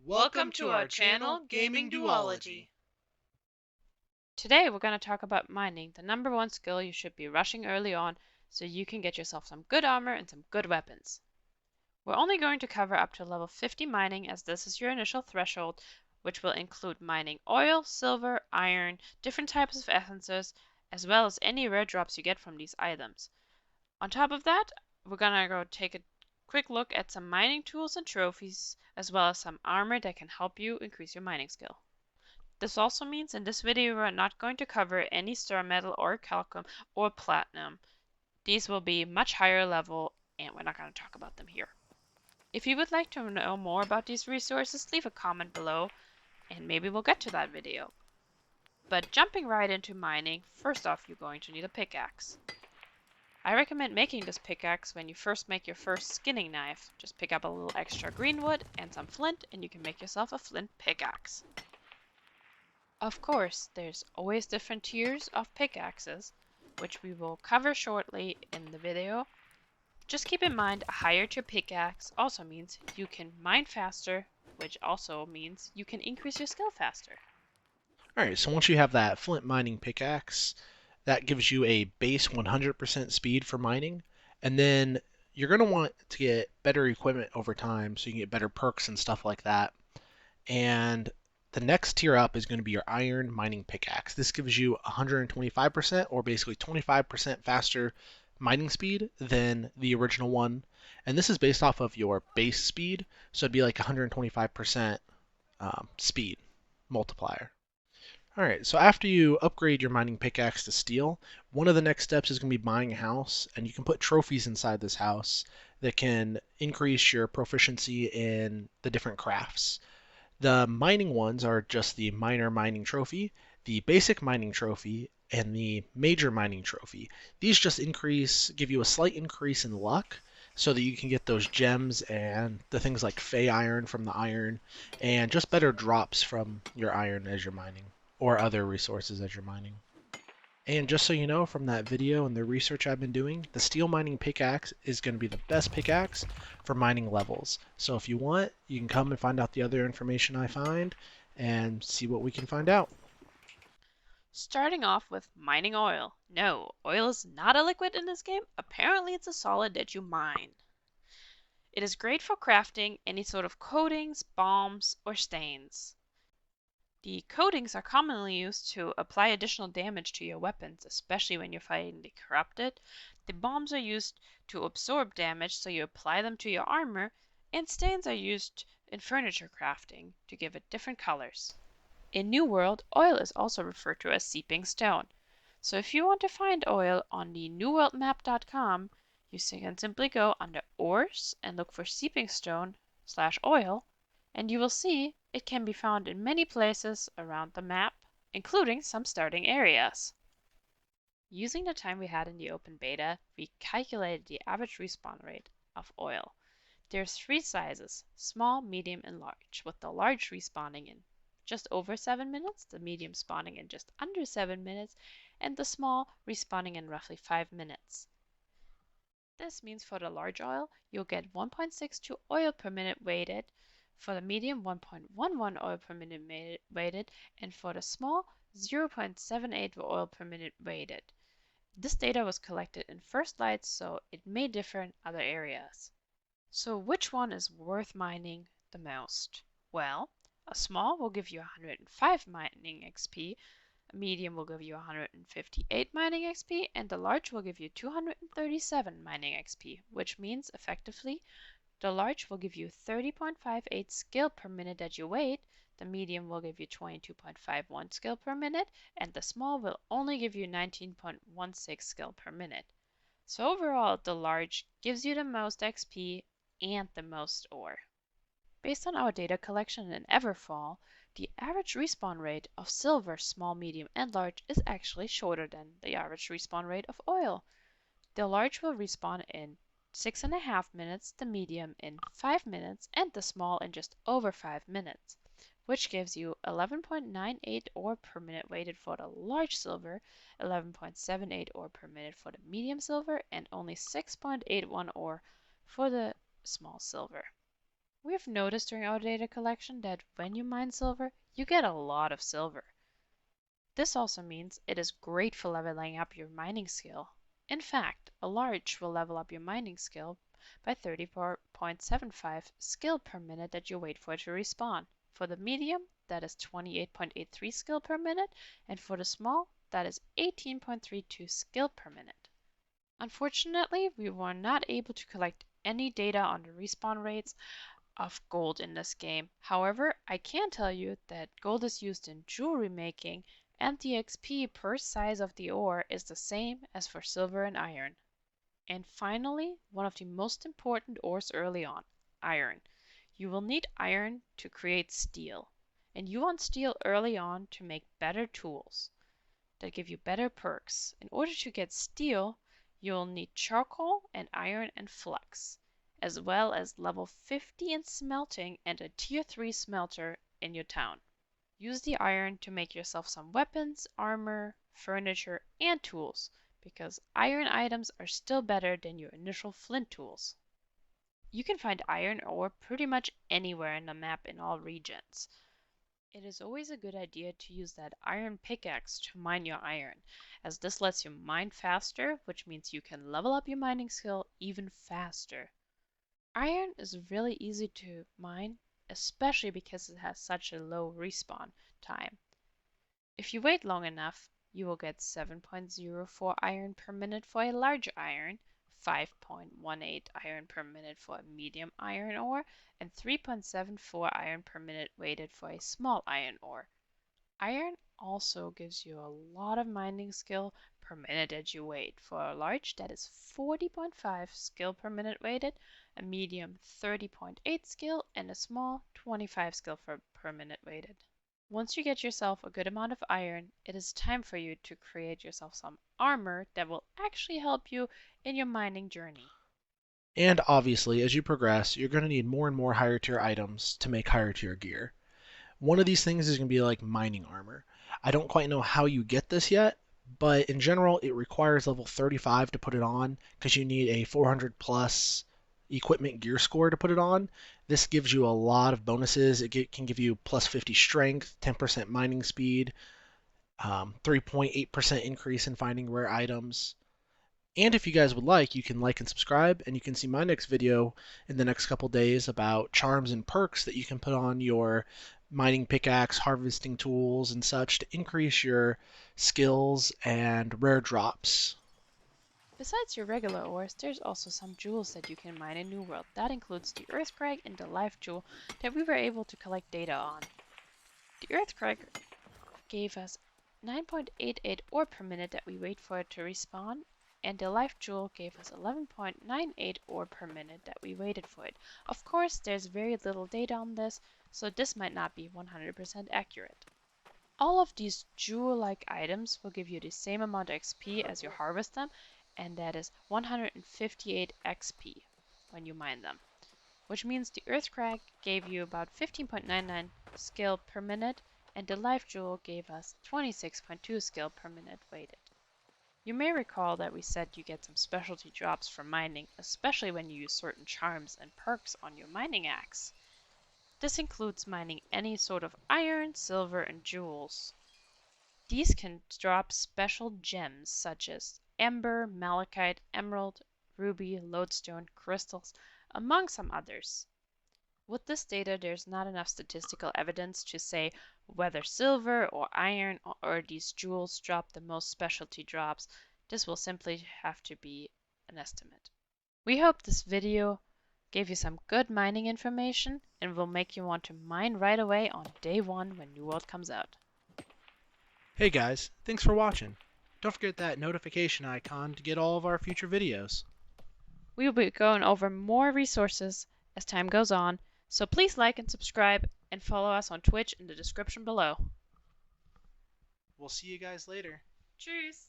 Welcome to our channel, Gaming Duology. Today we're going to talk about mining, the number one skill you should be rushing early on so you can get yourself some good armor and some good weapons. We're only going to cover up to level 50 mining as this is your initial threshold, which will include mining oil, silver, iron, different types of essences, as well as any rare drops you get from these items. On top of that, we're going to go take a quick look at some mining tools and trophies, as well as some armor that can help you increase your mining skill. This also means in this video we're not going to cover any star metal or calcum or platinum. These will be much higher level and we're not going to talk about them here. If you would like to know more about these resources, leave a comment below and maybe we'll get to that video. But jumping right into mining, first off you're going to need a pickaxe. I recommend making this pickaxe when you first make your first skinning knife. Just pick up a little extra green wood and some flint and you can make yourself a flint pickaxe. Of course, there's always different tiers of pickaxes, which we will cover shortly in the video. Just keep in mind a higher tier pickaxe also means you can mine faster, which also means you can increase your skill faster. Alright, so once you have that flint mining pickaxe, that gives you a base 100% speed for mining, and then you're going to want to get better equipment over time so you can get better perks and stuff like that. And the next tier up is going to be your iron mining pickaxe. This gives you 125% or basically 25% faster mining speed than the original one. And this is based off of your base speed, so it'd be like 125% speed multiplier. Alright, so after you upgrade your mining pickaxe to steel, one of the next steps is going to be buying a house, and you can put trophies inside this house that can increase your proficiency in the different crafts. The mining ones are just the minor mining trophy, the basic mining trophy, and the major mining trophy. These just give you a slight increase in luck so that you can get those gems and the things like fey iron from the iron and just better drops from your iron as you're mining or other resources as you're mining. And just so you know from that video and the research I've been doing, the steel mining pickaxe is going to be the best pickaxe for mining levels. So if you want, you can come and find out the other information I find and see what we can find out. Starting off with mining oil. No, oil is not a liquid in this game. Apparently it's a solid that you mine. It is great for crafting any sort of coatings, balms, or stains. The coatings are commonly used to apply additional damage to your weapons, especially when you're fighting the corrupted. The balms are used to absorb damage, so you apply them to your armor, and stains are used in furniture crafting to give it different colors. In New World, oil is also referred to as seeping stone. So if you want to find oil on the newworldmap.com, you can simply go under ores and look for seeping stone/oil, and you will see it can be found in many places around the map, including some starting areas. Using the time we had in the open beta, we calculated the average respawn rate of oil. There's 3 sizes, small, medium, and large, with the large respawning in just over 7 minutes, the medium spawning in just under 7 minutes, and the small respawning in roughly 5 minutes. This means for the large oil, you'll get 1.62 oil per minute weighted, for the medium 1.11 oil per minute weighted, and for the small 0.78 oil per minute weighted. This data was collected in First Light, so it may differ in other areas. So which one is worth mining the most? Well, a small will give you 105 mining XP, a medium will give you 158 mining XP, and the large will give you 237 mining XP, which means effectively the large will give you 30.58 skill per minute that you wait, the medium will give you 22.51 skill per minute, and the small will only give you 19.16 skill per minute. So overall, the large gives you the most XP and the most ore. Based on our data collection in Everfall, the average respawn rate of silver, small, medium, and large is actually shorter than the average respawn rate of oil. The large will respawn in 6.5 minutes, the medium in 5 minutes, and the small in just over 5 minutes, which gives you 11.98 ore per minute weighted for the large silver, 11.78 ore per minute for the medium silver, and only 6.81 ore for the small silver. We've noticed during our data collection that when you mine silver, you get a lot of silver. This also means it is great for leveling up your mining skill. In fact, a large will level up your mining skill by 34.75 skill per minute that you wait for it to respawn. For the medium, that is 28.83 skill per minute, and for the small, that is 18.32 skill per minute. Unfortunately, we were not able to collect any data on the respawn rates of gold in this game. However, I can tell you that gold is used in jewelry making, and the XP per size of the ore is the same as for silver and iron. And finally, one of the most important ores early on, iron. You will need iron to create steel, and you want steel early on to make better tools that give you better perks. In order to get steel, you'll need charcoal and iron and flux, as well as level 50 in smelting and a tier 3 smelter in your town. Use the iron to make yourself some weapons, armor, furniture, and tools, because iron items are still better than your initial flint tools. You can find iron ore pretty much anywhere in the map in all regions. It is always a good idea to use that iron pickaxe to mine your iron, as this lets you mine faster, which means you can level up your mining skill even faster. Iron is really easy to mine, especially because it has such a low respawn time. If you wait long enough, you will get 7.04 iron per minute for a large iron, 5.18 iron per minute for a medium iron ore, and 3.74 iron per minute weighted for a small iron ore. Iron also gives you a lot of mining skill per minute that you wait. For a large, that is 40.5 skill per minute weighted, a medium 30.8 skill, and a small 25 skill per minute weighted. Once you get yourself a good amount of iron, it is time for you to create yourself some armor that will actually help you in your mining journey. And obviously, as you progress, you're going to need more and more higher tier items to make higher tier gear. One of these things is going to be like mining armor. I don't quite know how you get this yet, but in general, it requires level 35 to put it on because you need a 400 plus equipment gear score to put it on. This gives you a lot of bonuses. It can give you plus 50 strength, 10% mining speed, 3.8% increase in finding rare items. And if you guys would like, you can like and subscribe, and you can see my next video in the next couple days about charms and perks that you can put on your mining pickaxe, harvesting tools, and such to increase your skills and rare drops. Besides your regular ores, there's also some jewels that you can mine in New World. That includes the Earthcrag and the Lifejewel that we were able to collect data on. The Earthcrag gave us 9.88 ore per minute that we wait for it to respawn, and the Lifejewel gave us 11.98 ore per minute that we waited for it. Of course, there's very little data on this, so this might not be 100% accurate. All of these jewel-like items will give you the same amount of XP as you harvest them, and that is 158 XP when you mine them, which means the Earthcrag gave you about 15.99 skill per minute, and the Lifejewel gave us 26.2 skill per minute weighted. You may recall that we said you get some specialty drops from mining, especially when you use certain charms and perks on your mining axe. This includes mining any sort of iron, silver, and jewels. These can drop special gems such as amber, malachite, emerald, ruby, lodestone, crystals, among some others. With this data, there's not enough statistical evidence to say whether silver or iron or these jewels drop the most specialty drops. This will simply have to be an estimate. We hope this video gave you some good mining information and will make you want to mine right away on day 1 when New World comes out. Hey guys, thanks for watching. Don't forget that notification icon to get all of our future videos. We will be going over more resources as time goes on, so please like and subscribe and follow us on Twitch in the description below. We'll see you guys later. Tschüss!